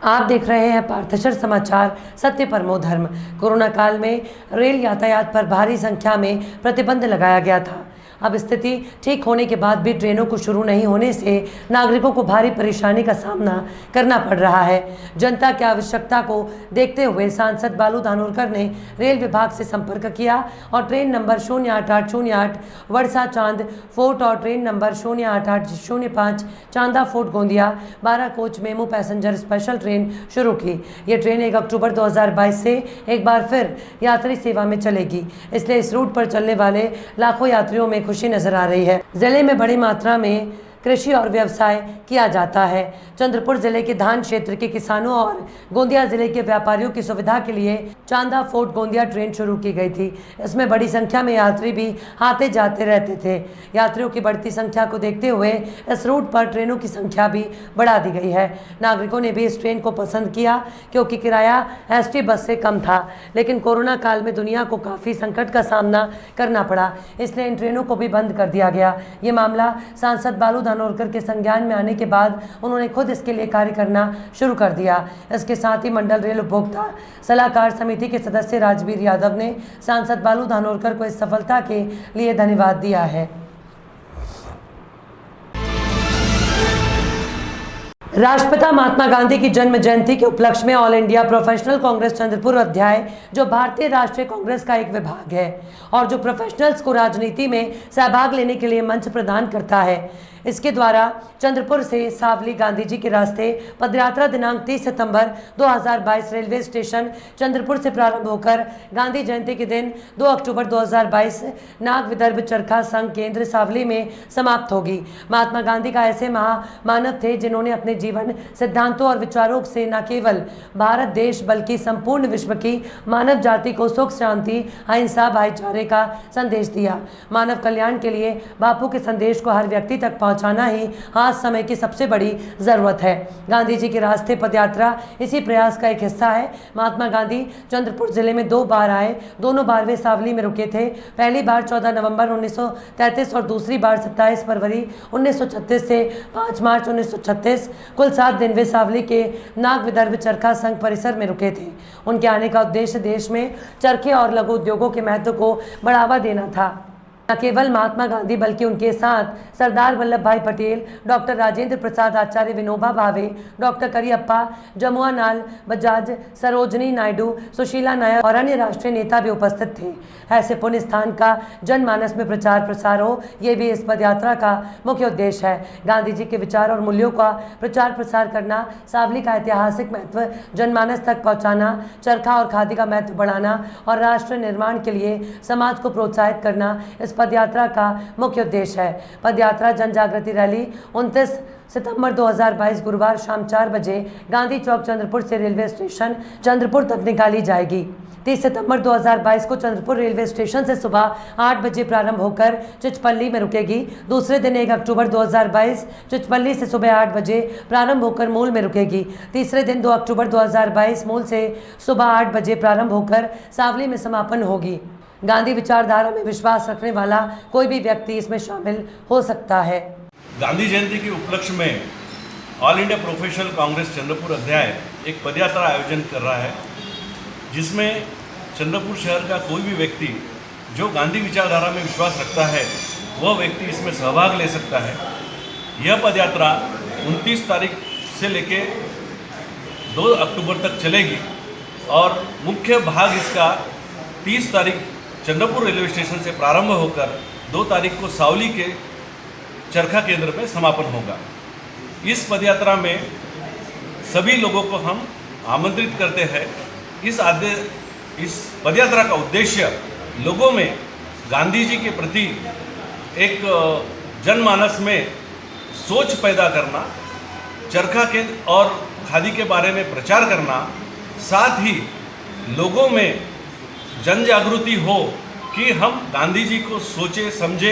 आप देख रहे हैं पार्थशर समाचार, सत्य परमो धर्म। कोरोना काल में रेल यातायात पर भारी संख्या में प्रतिबंध लगाया गया था। अब स्थिति ठीक होने के बाद भी ट्रेनों को शुरू नहीं होने से नागरिकों को भारी परेशानी का सामना करना पड़ रहा है। जनता की आवश्यकता को देखते हुए सांसद बालू धानोरकर ने रेल विभाग से संपर्क किया और ट्रेन नंबर 08808 वड़सा चांद फोर्ट और train number 08805 Chanda fort Gondia 12 coach MEMU passenger special train शुरू की। ये ट्रेन 1 अक्टूबर 2022 से एक बार फिर यात्री सेवा में चलेगी। इसलिए इस रूट पर चलने वाले लाखों यात्रियों में खुशी नजर आ रही है। जिले में बड़ी मात्रा में कृषि और व्यवसाय किया जाता है। चंद्रपुर जिले के धान क्षेत्र के किसानों और गोंदिया जिले के व्यापारियों की सुविधा के लिए चांदा फोर्ट गोंदिया ट्रेन शुरू की गई थी। इसमें बड़ी संख्या में यात्री भी आते जाते रहते थे। यात्रियों की बढ़ती संख्या को देखते हुए इस रूट पर ट्रेनों की संख्या भी बढ़ा दी गई है। नागरिकों ने भी इस ट्रेन को पसंद किया क्योंकि किराया एसटी बस से कम था। लेकिन कोरोना काल में दुनिया को काफ़ी संकट का सामना करना पड़ा, इसलिए इन ट्रेनों को भी बंद कर दिया गया। ये मामला सांसद बालू धानोरकर के संज्ञान में आने के बाद उन्होंने खुद इसके लिए कार्य करना शुरू कर दिया। इसके साथ ही मंडल रेल उपभोक्ता सलाहकार समिति के सदस्य राजवीर यादव ने सांसद बालू धानोरकर को इस सफलता के लिए धन्यवाद दिया है। राष्ट्रपिता महात्मा गांधी की जन्म जयंती के उपलक्ष्य में all India professional Congress Chandrapur अध्याय, जो भारतीय राष्ट्रीय कांग्रेस का एक विभाग है और जो प्रोफेशनल्स को राजनीति में सहभाग लेने के लिए मंच प्रदान करता है, इसके द्वारा चंद्रपुर से सावली गांधी जी के रास्ते पदयात्रा दिनांक 30 सितंबर 2022 रेलवे स्टेशन चंद्रपुर से प्रारंभ होकर गांधी जयंती के दिन 2 अक्टूबर 2022 नाग विदर्भ चरखा संघ केंद्र सावली में समाप्त होगी। महात्मा गांधी का ऐसे महामानव थे जिन्होंने अपने जीवन सिद्धांतों और विचारों से न केवल भारत देश बल्कि संपूर्ण विश्व की मानव जाति को सुख, शांति, अहिंसा, भाईचारे का संदेश दिया। मानव कल्याण के लिए बापू के संदेश को हर व्यक्ति तक पहुंचाना ही आज समय की सबसे बड़ी जरूरत है। गांधी जी के रास्ते पदयात्रा इसी प्रयास का एक हिस्सा है। महात्मा गांधी चंद्रपुर जिले में 2 बार आए, दोनों बार वे सावली में रुके थे। पहली बार 14 नवंबर 1933 और दूसरी बार 27 फरवरी 1936 से 5 मार्च 1936। कुल 7 दिन वे सावली के नाग विदर्भ चरखा संघ परिसर में रुके थे। उनके आने का उद्देश्य देश में चरखे और लघु उद्योगों के महत्व को बढ़ावा देना था। न केवल महात्मा गांधी बल्कि उनके साथ सरदार वल्लभ भाई पटेल, डॉक्टर राजेंद्र प्रसाद आचार्य, विनोबा भावे, डॉक्टर करियप्पा, जमुआलाल बजाज, सरोजनी नायडू, सुशीला नायक और अन्य राष्ट्रीय नेता भी उपस्थित थे। ऐसे पुण्य स्थान का जनमानस में प्रचार प्रसार हो, ये भी इस पदयात्रा का मुख्य उद्देश्य है। गांधी जी के विचार और मूल्यों का प्रचार प्रसार करना, सावली का ऐतिहासिक महत्व जनमानस तक पहुँचाना, चरखा और खादी का महत्व बढ़ाना और राष्ट्र निर्माण के लिए समाज को प्रोत्साहित करना इस पदयात्रा का मुख्य उद्देश्य है। पदयात्रा जन जागृति रैली 29 सितंबर 2022 गुरुवार शाम 4 बजे गांधी चौक चंद्रपुर से रेलवे स्टेशन चंद्रपुर तक निकाली जाएगी। 30 सितंबर 2022 को चंद्रपुर रेलवे स्टेशन से सुबह 8 बजे प्रारंभ होकर चिचपल्ली में रुकेगी। दूसरे दिन 1 अक्टूबर 2022 चिचपल्ली से सुबह 8 बजे प्रारंभ होकर मूल में रुकेगी। तीसरे दिन 2 अक्टूबर 2022 मूल से सुबह 8 बजे प्रारंभ होकर सावली में समापन होगी। गांधी विचारधारा में विश्वास रखने वाला कोई भी व्यक्ति इसमें शामिल हो सकता है। गांधी जयंती के उपलक्ष्य में all India professional Congress Chandrapur अध्याय एक पदयात्रा आयोजन कर रहा है, जिसमें चंद्रपुर शहर का कोई भी व्यक्ति जो गांधी विचारधारा में विश्वास रखता है वह व्यक्ति इसमें सहभाग ले सकता है। यह पदयात्रा 29 तारीख से लेके 2 अक्टूबर तक चलेगी और मुख्य भाग इसका 30 तारीख चंद्रपुर रेलवे स्टेशन से प्रारंभ होकर 2 तारीख को सावली के चरखा केंद्र में समापन होगा। इस पदयात्रा में सभी लोगों को हम आमंत्रित करते हैं। इस पदयात्रा का उद्देश्य लोगों में गांधी जी के प्रति एक जनमानस में सोच पैदा करना, चरखा के और खादी के बारे में प्रचार करना, साथ ही लोगों में जन जागृति हो कि हम गांधी जी को सोचे, समझे